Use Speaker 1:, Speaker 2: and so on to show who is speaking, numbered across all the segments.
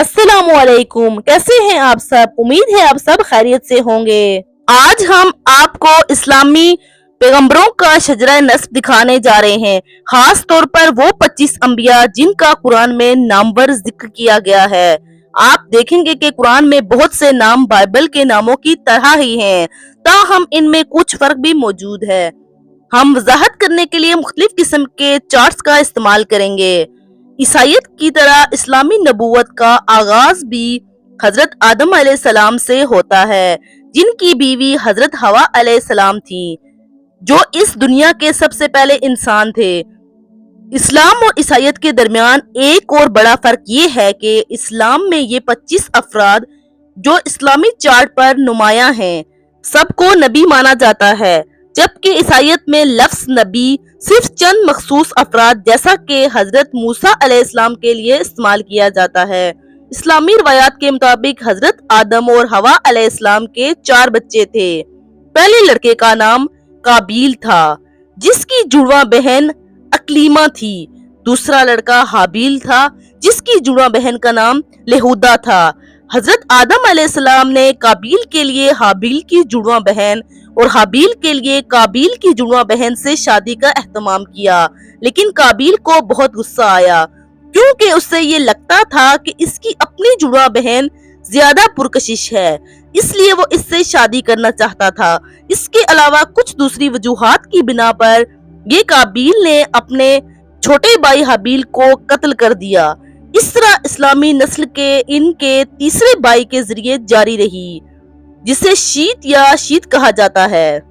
Speaker 1: अस्सलाम वालेकुम। कैसे हैं आप सब? उम्मीद है आप सब खैरियत से होंगे। आज हम आपको इस्लामी पैगंबरों का शजरा नस्ब दिखाने जा रहे हैं, खास तौर पर वो 25 अंबिया जिनका कुरान में नामवर जिक्र किया गया है। आप देखेंगे कि कुरान में बहुत से नाम बाइबल के नामों की तरह ही हैं, ताहम इनमें कुछ फर्क भी मौजूद है। हम वजाहत करने के लिए मुख्तलिफ किस्म के चार्ट्स का इस्तेमाल करेंगे। ईसाईयत की तरह इस्लामी नबूवत का आगाज भी हजरत आदम अलैहिस्सलाम से होता है, जिनकी बीवी हजरत हवा अलैहिस्सलाम थी, जो इस दुनिया के सबसे पहले इंसान थे। इस्लाम और ईसाईयत के दरमियान एक और बड़ा फर्क ये है कि इस्लाम में ये 25 अफराद जो इस्लामी चार्ट पर नुमायां हैं, सबको नबी माना जाता है, जबकि ईसाईयत में लफ्ज नबी सिर्फ चंद मखसूस अफराद जैसा कि हजरत मूसा अलैहिस्सलाम के लिए इस्तेमाल किया जाता है। इस्लामी रवायात के मुताबिक हजरत आदम और हवा अलैहिस्सलाम के 4 बच्चे थे। पहले लड़के का नाम काबील था, जिसकी जुड़वा बहन अकलीमा थी। दूसरा लड़का हाबील था, जिसकी जुड़वा बहन का नाम लेहूदा था। हजरत आदम अलैहिस्सलाम ने काबील के लिए हाबील की जुड़वा बहन और हाबील के लिए काबील की जुड़वा बहन से शादी का एहतमाम किया, लेकिन काबील को बहुत गुस्सा आया, क्योंकि उससे ये लगता था कि इसकी अपनी जुड़वा बहन ज्यादा पुरकशिश है, इसलिए वो इससे शादी करना चाहता था। इसके अलावा कुछ दूसरी वजूहात की बिना पर ये काबील ने अपने छोटे भाई हाबील को कत्ल कर दिया। इस तरह इस्लामी नस्ल के इनके तीसरे भाई के जरिए जारी रही, जिसे शीत या शीत कहा जाता है।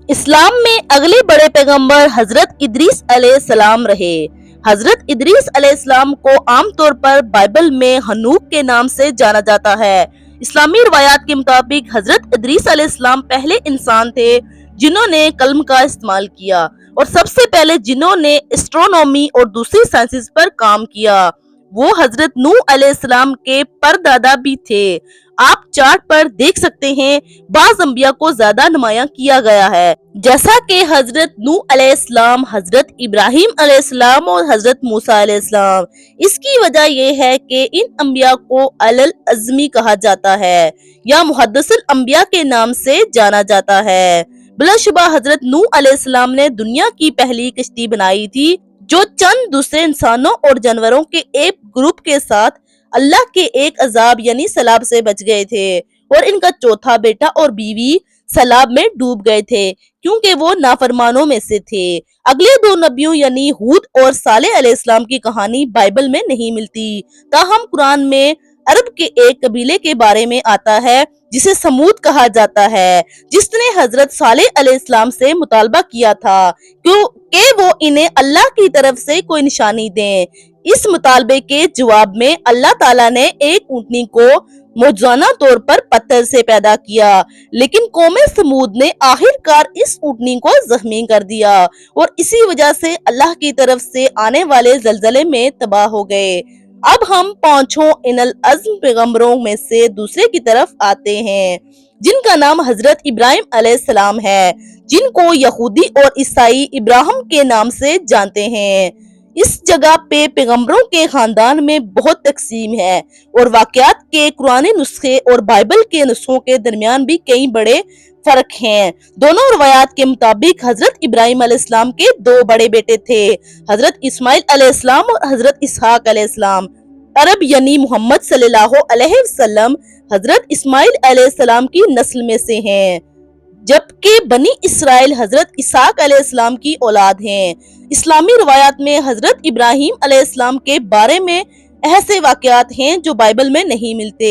Speaker 1: इस्लाम में अगले बड़े पैगंबर हजरत इदरीस अलैहिस्सलाम रहे। हजरत इदरीस अलैहिस्सलाम को आमतौर पर बाइबल में हनूक के नाम से जाना जाता है। इस्लामी रवायात के मुताबिक हजरत इदरीस अलैहिस्सलाम पहले इंसान थे जिन्होंने कलम का इस्तेमाल किया और सबसे पहले जिन्होंने एस्ट्रोनॉमी और दूसरी साइंसेस पर काम किया। वो हजरत नूह अलैहिस्सलाम के परदादा भी थे। आप चार्ट पर देख सकते हैं, बाज अंबिया को ज्यादा नुमाया किया गया है, जैसा कि हजरत नूह अलैहिस्सलाम, हजरत इब्राहिम अलैहिस्सलाम और हजरत मूसा अलैहिस्सलाम। इसकी वजह यह है कि इन अंबिया को अलल अज़मी कहा जाता है या मुहद्दिसुल अंबिया के नाम से जाना जाता है। बिलाशुबा हजरत नूह अलैहिस्सलाम ने दुनिया की पहली कश्ती बनाई थी, जो चंद दूसरे इंसानों और जानवरों के एक ग्रुप के साथ अल्लाह के एक अजाब यानी सैलाब से बच गए थे, और इनका चौथा बेटा और बीवी सैलाब में डूब गए थे, क्योंकि वो नाफरमानों में से थे। अगले 2 नबियों यानी हूद और सालेह अलैहिस्सलाम की कहानी बाइबल में नहीं मिलती, ताहम कुरान में अरब के एक कबीले के बारे में आता है जिसे समूद कहा जाता है, जिसने हजरत सालेह अलैहिस्सलाम से मुतालबा किया था कि वो इन्हें अल्लाह की तरफ से कोई निशानी दें। इस मुतालबे के जवाब में अल्लाह ताला ने एक ऊंटनी को मौजूदाना तौर पर पत्थर से पैदा किया, लेकिन कौमे समूद ने आखिरकार इस ऊंटनी को जख्मी कर दिया और इसी वजह से अल्लाह की तरफ से आने वाले जलजले में तबाह हो गए। अब हम 5 इनल अज़्म पैगंबरों में से दूसरे की तरफ आते हैं, जिनका नाम हजरत इब्राहिम अलैहिस्सलाम है, जिनको यहूदी और ईसाई इब्राहिम के नाम से जानते हैं। इस जगह पे पैगंबरों के खानदान में बहुत तकसीम है और वाकयात के कुरानी नुस्खे और बाइबल के नुस्खों के दरमियान भी कई बड़े फर्क हैं। दोनों रवायात के मुताबिक हजरत इब्राहिम अलैहिस्सलाम के 2 बड़े बेटे थे, हजरत इस्माइल अलैहिस्सलाम और हजरत इसहाक अलैहिस्सलाम। अरब यानी मोहम्मद सल्लल्लाहु अलैहि वसल्लम हजरत इस्माइल अलैहिस्सलाम की नस्ल में से हैं, जबकि बनी इसराइल हजरत इसहाक अलैहिस्सलाम की औलाद हैं। इस्लामी रवायात में हजरत इब्राहिम अलैहिस्सलाम के बारे में ऐसे वाकयात हैं जो बाइबल में नहीं मिलते।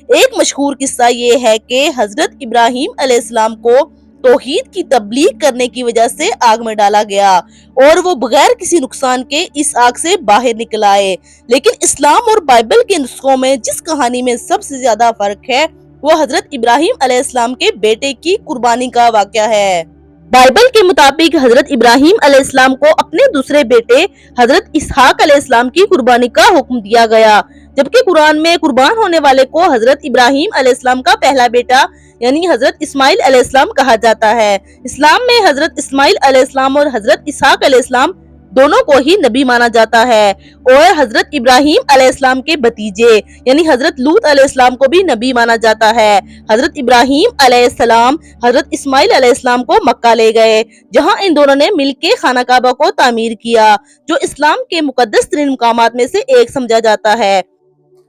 Speaker 1: एक मशहूर किस्सा ये है कि हजरत इब्राहिम अलैहिस्सलाम को तौहीद की तबलीग करने की वजह से आग में डाला गया और वो बगैर किसी नुकसान के इस आग से बाहर निकल आए। लेकिन इस्लाम और बाइबल के नुस्खों में जिस कहानी में सबसे ज्यादा फर्क है वो हजरत इब्राहिम अलैहिस्सलाम के बेटे की कुर्बानी का वाकया है। बाइबल के मुताबिक हजरत इब्राहिम अलैहिस्सलाम को अपने दूसरे बेटे हजरत इसहाक अलैहिस्सलाम की कुर्बानी का हुक्म दिया गया, जबकि कुरान में कुर्बान होने वाले को हजरत इब्राहिम अलैहिस्सलाम का पहला बेटा यानी हजरत इस्माइल अलैहिस्सलाम कहा जाता है। इस्लाम में हजरत इस्माइल अलैहिस्सलाम और हजरत इसहाक अलैहिस्सलाम दोनों को ही नबी माना जाता है। और हजरत इब्राहिम अलैहिस्सलाम के भतीजे यानी हजरत लूत अलैहिस्सलाम को भी नबी माना जाता है। हजरत इब्राहिम अलैहिस्सलाम हजरत इस्माइल अलैहिस्सलाम को मक्का ले गए, जहां इन दोनों ने मिलके खाना काबा को तामीर किया, जो इस्लाम के मुकद्दस तरीन मुकामात में से एक समझा जाता है।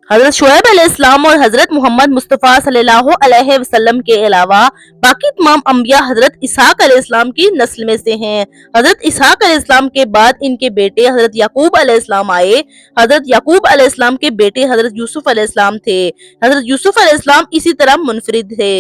Speaker 1: हजरत शुएब अलैहिस्सलाम और हजरत मोहम्मद मुस्तफ़ा सल्लल्लाहु अलैहि वसल्लम के अलावा बाकी तमाम अंबिया हजरत इसहाक अलैहिस्सलाम की नस्ल में से हैं। हजरत इसहाक अलैहिस्सलाम के बाद इनके बेटे हजरत याकूब अलैहिस्सलाम आए। हजरत याकूब अलैहिस्सलाम के बेटे हजरत यूसुफ अलैहिस्सलाम थे। हजरत यूसुफ अलैहिस्सलाम इसी तरह मुनफरिद थे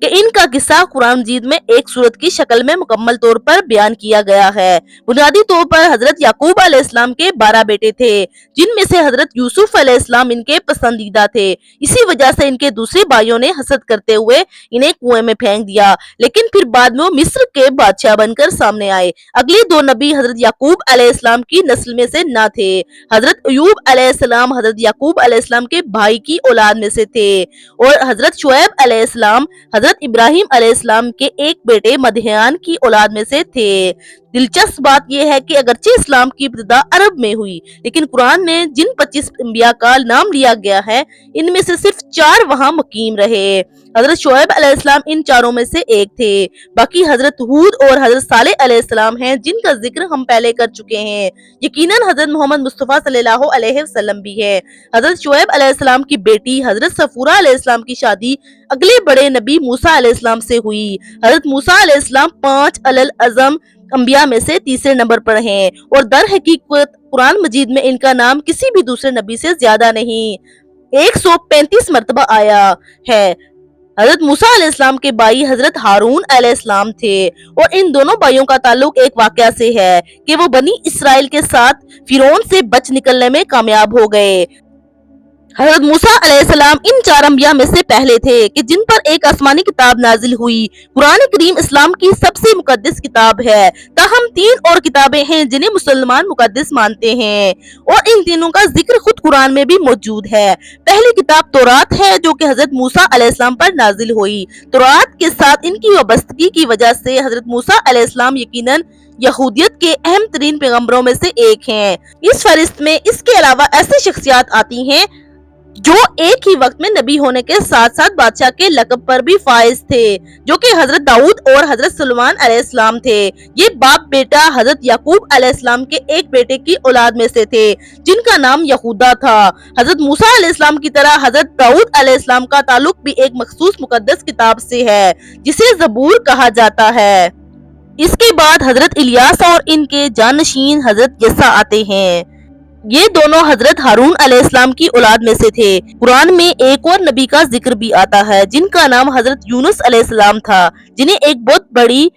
Speaker 1: कि इनका किस्सा कुरान मजीद में एक सूरत की शक्ल में मुकम्मल तौर पर बयान किया गया है। बुनियादी तौर पर हजरत याकूब अलैहिस्सलाम के 12 बेटे थे, जिनमें से हजरत यूसुफ अलैहिस्सलाम इनके पसंदीदा थे। इसी वजह से इनके दूसरे भाइयों ने हसद करते हुए इन्हें कुएं में फेंक दिया, लेकिन फिर बाद में वो मिस्र के बादशाह बनकर सामने आए। अगले 2 नबी हजरत याकूब अलैहिस्सलाम की नस्ल में से न थे। हजरत अयूब अलैहिस्सलाम हजरत याकूब अलैहिस्सलाम के भाई की औलाद में से थे, और हजरत शुएब अलैहिस्सलाम हजरत इब्राहिम अलैहिस्सलाम के एक बेटे मदयान की औलाद में से थे। दिलचस्प बात यह है कि अगरचे इस्लाम की इब्तिदा अरब में हुई, लेकिन कुरान में जिन 25 अंबिया का नाम लिया गया है, इनमें से सिर्फ 4 वहां मुकीम रहे। हजरत शुएब अलैहिस्सलाम इन चारों में से एक थे। बाकी हजरत हूद और हजरत सालेह अलैहिस्सलाम हैं, जिनका जिक्र हम पहले कर चुके हैं। यकीनन हजरत मोहम्मद मुस्तफ़ा सल्लल्लाहु अलैहि वसल्लम भी है। हजरत शुएब अलैहिस्सलाम की बेटी हजरत सफूरा अलैहिस्सलाम की शादी अगले बड़े नबी मूसा अलैहिस्सलाम से हुई। हजरत मूसा अलैहिस्सलाम 5 अल अज़म अंबिया में से तीसरे नंबर पर हैं, और दर हकीकत कुरान मजीद में इनका नाम किसी भी दूसरे नबी से ज्यादा नहीं 135 मरतबा आया है। हजरत मूसा अलैहिस्सलाम के भाई हजरत हारून अलैहिस्सलाम थे, और इन दोनों भाइयों का ताल्लुक एक वाकया से है कि वो बनी इसराइल के साथ फिरौन से बच निकलने में कामयाब हो गए। हजरत मूसा अलैहिस्सलाम इन 4 अंबिया में से पहले थे कि जिन पर एक आसमानी किताब नाजिल हुई। कुरान करीम इस्लाम की सबसे मुकद्दस किताब है, ताहम 3 और किताबें हैं जिन्हें मुसलमान मुकद्दस मानते हैं, और इन तीनों का जिक्र खुद कुरान में भी मौजूद है। पहली किताब तौरात है, जो कि हजरत मूसा अलैहिस्सलाम पर नाजिल हुई। तौरात के साथ इनकी वाबस्तगी की वजह से हजरत मूसा अलैहिस्सलाम यकीनन यहूदियत के अहम तरीन पैगंबरों में से एक हैं। इस फहरिस्त में इसके अलावा ऐसी शख्सियात आती हैं जो एक ही वक्त में नबी होने के साथ साथ बादशाह के लक़ब पर भी फाइज थे, जो कि हजरत दाऊद और हजरत सुलेमान अलैहिस्सलाम थे। ये बाप बेटा हजरत याकूब अलैहिस्सलाम के एक बेटे की औलाद में से थे, जिनका नाम यहूदा था। हजरत मूसा अलैहिस्सलाम की तरह हजरत दाऊद अलैहिस्सलाम का ताल्लुक भी एक मखसूस मुकद्दस किताब से है, जिसे ज़बूर कहा जाता है। इसके बाद हजरत इलियास और इनके जानशीन हजरत यसा आते हैं। ये दोनों हजरत हारून अलैहिस्सलाम की औलाद में से थे। कुरान में एक और नबी का जिक्र भी आता है, जिनका नाम हजरत यूनुस अलैहिस्सलाम था, जिन्हें एक बहुत बड़ी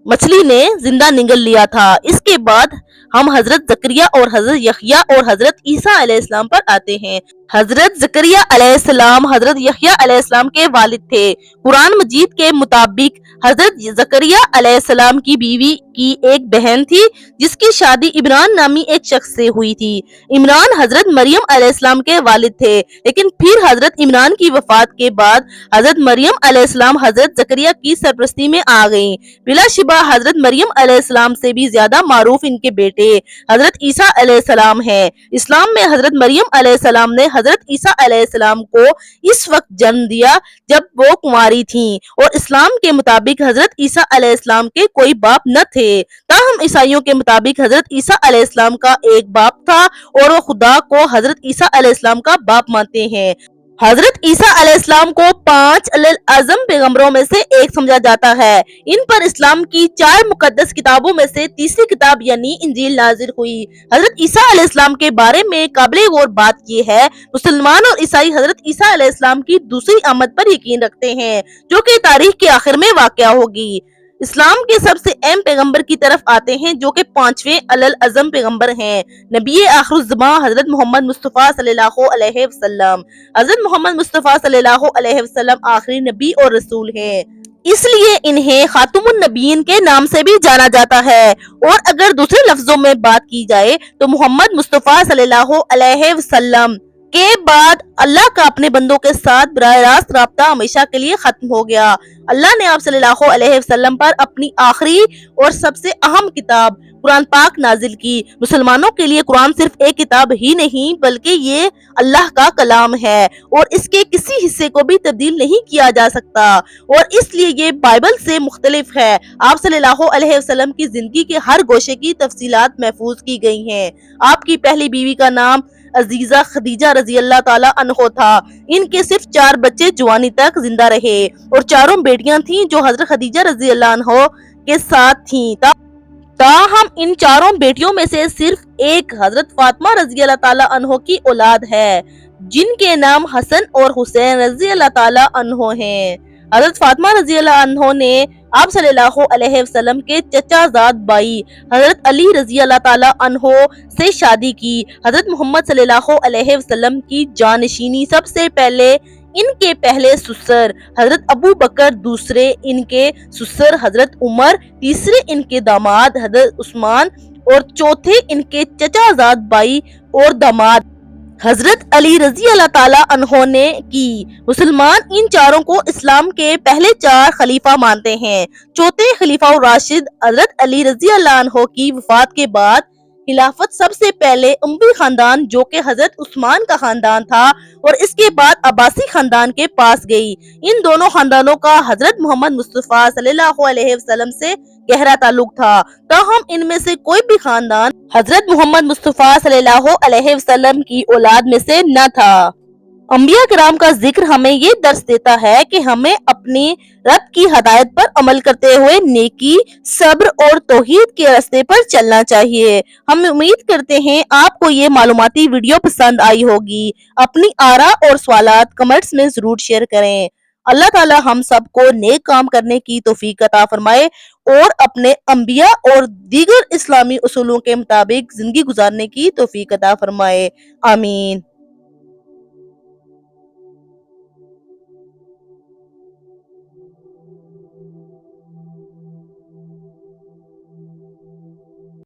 Speaker 1: मछली ने जिंदा निगल लिया था। इसके बाद हम हजरत जकरिया और हजरत यहया और हजरत ईसा अलैहिस्सलाम पर आते हैं। हजरत जकरिया अलैहिस्सलाम हजरत यहया अलैहिस्सलाम के वालिद थे। कुरान मजीद के मुताबिक हजरत जकरिया अलैहिस्सलाम की बीवी की एक बहन थी, जिसकी शादी इमरान नामी एक शख्स से हुई थी। इमरान हजरत मरियम अलैहिस्सलाम के वालिद थे, लेकिन फिर हजरत इमरान की वफात के बाद हजरत मरियम अलैहिस्सलाम हजरत जकरिया की सरपरस्ती में आ गईं। बिलाशिबा हजरत मरियम अलैहिस्सलाम से भी ज्यादा मारूफ इनके बेटे हजरत ईसा अलैहिस्सलाम हैं। इस्लाम में हजरत मरियम अलैहिस्सलाम ने हजरत ईसा अलैहिस्सलाम को इस वक्त जन्म दिया जब वो कुंवारी थीं, और इस्लाम के मुताबिक हजरत ईसा अलैहिस्सलाम के कोई बाप न थे। ताहम ईसाइयों के मुताबिक हजरत ईसा अलैहिस्सलाम का एक बाप था, और वो खुदा को हजरत ईसा अलैहिस्सलाम का बाप मानते हैं। हजरत ईसा अलैहिस्सलाम को 5 अल अज़म पैगंबरों में से एक समझा जाता है। इन पर इस्लाम की 4 मुकद्दस किताबों में से तीसरी किताब यानी इंजील नाजिल हुई। हजरत ईसा अलैहिस्सलाम के बारे में काबिल गौर बात यह है, मुसलमान और ईसाई हजरत ईसा अलैहिस्सलाम की दूसरी आमद पर यकीन रखते हैं, जो कि तारीख के आखिर में वाक़या होगी। इस्लाम के सबसे अहम पैगंबर की तरफ आते हैं, जो कि 5वें अल अज़म पैगंबर हैं, नबी आखिरुज़्ज़मां हजरत मोहम्मद मुस्तफ़ा सल्लल्लाहु अलैहि वसल्लम। हजरत मोहम्मद मुस्तफ़ा सल्लल्लाहु अलैहि वसल्लम आखिरी नबी और रसूल हैं, इसलिए इन्हें खातमुन नबीयीन के नाम से भी जाना जाता है। और अगर दूसरे लफ्जों में बात की जाए तो मोहम्मद मुस्तफ़ा सल्लल्लाहु अलैहि वसल्लम کے بعد اللہ کا اپنے بندوں کے ساتھ براہ راست رابطہ ہمیشہ کے لیے ختم ہو گیا۔ اللہ نے آپ صلی اللہ علیہ وسلم پر اپنی آخری اور سب سے اہم کتاب قرآن پاک نازل کی۔ مسلمانوں کے لیے قرآن صرف ایک کتاب ہی نہیں بلکہ یہ اللہ کا کلام ہے اور اس کے کسی حصے کو بھی تبدیل نہیں کیا جا سکتا، اور اس لیے یہ بائبل سے مختلف ہے۔ آپ صلی اللہ علیہ وسلم کی زندگی کے ہر گوشے کی تفصیلات محفوظ کی گئی ہیں۔ آپ کی پہلی بیوی کا نام عزیزہ خدیجہ رضی اللہ تعالی عنہ تھا۔ ان کے صرف 4 بچے جوانی تک زندہ رہے اور 4 بیٹیاں تھیں جو حضرت خدیجہ رضی اللہ عنہ کے ساتھ تھیں۔ تاہم ان 4 بیٹیوں میں سے صرف ایک حضرت فاطمہ رضی اللہ تعالی عنہ کی اولاد ہے، جن کے نام حسن اور حسین رضی اللہ تعالی عنہ ہیں۔ حضرت فاطمہ رضی اللہ عنہ نے آپ صلی اللہ علیہ وسلم کے چچا زاد بھائی حضرت علی رضی اللہ تعالی عنہ سے شادی کی۔ حضرت محمد صلی اللہ علیہ وسلم کی جانشینی سب سے پہلے ان کے پہلے سسر حضرت ابو بکر، دوسرے ان کے سسر حضرت عمر، تیسرے ان کے داماد حضرت عثمان اور چوتھے ان کے چچا زاد بھائی اور داماد حضرت علی رضی اللہ تعالی عنہ نے کی۔ مسلمان ان 4 کو اسلام کے پہلے 4 خلیفہ مانتے ہیں۔ چوتھے خلیفہ الراشد حضرت علی رضی اللہ عنہ کی وفات کے بعد خلافت سب سے پہلے اموی خاندان جو کہ حضرت عثمان کا خاندان تھا اور اس کے بعد عباسی خاندان کے پاس گئی۔ ان دونوں خاندانوں کا حضرت محمد مصطفیٰ صلی اللہ علیہ وسلم سے گہرا تعلق تھا، تاہم ان میں سے کوئی بھی خاندان حضرت محمد مصطفیٰ صلی اللہ علیہ وسلم کی اولاد میں سے نہ تھا۔ انبیاء کرام کا ذکر ہمیں یہ درس دیتا ہے کہ ہمیں اپنی رب کی ہدایت پر عمل کرتے ہوئے نیکی، صبر اور توحید کے راستے پر چلنا چاہیے۔ ہم امید کرتے ہیں آپ کو یہ معلوماتی ویڈیو پسند آئی ہوگی۔ اپنی آراء اور سوالات کمنٹس میں ضرور شیئر کریں۔ اللہ تعالی ہم سب کو نیک کام کرنے کی توفیق عطا فرمائے اور اپنے انبیاء اور دیگر اسلامی اصولوں کے مطابق زندگی گزارنے کی توفیق عطا فرمائے۔ آمین۔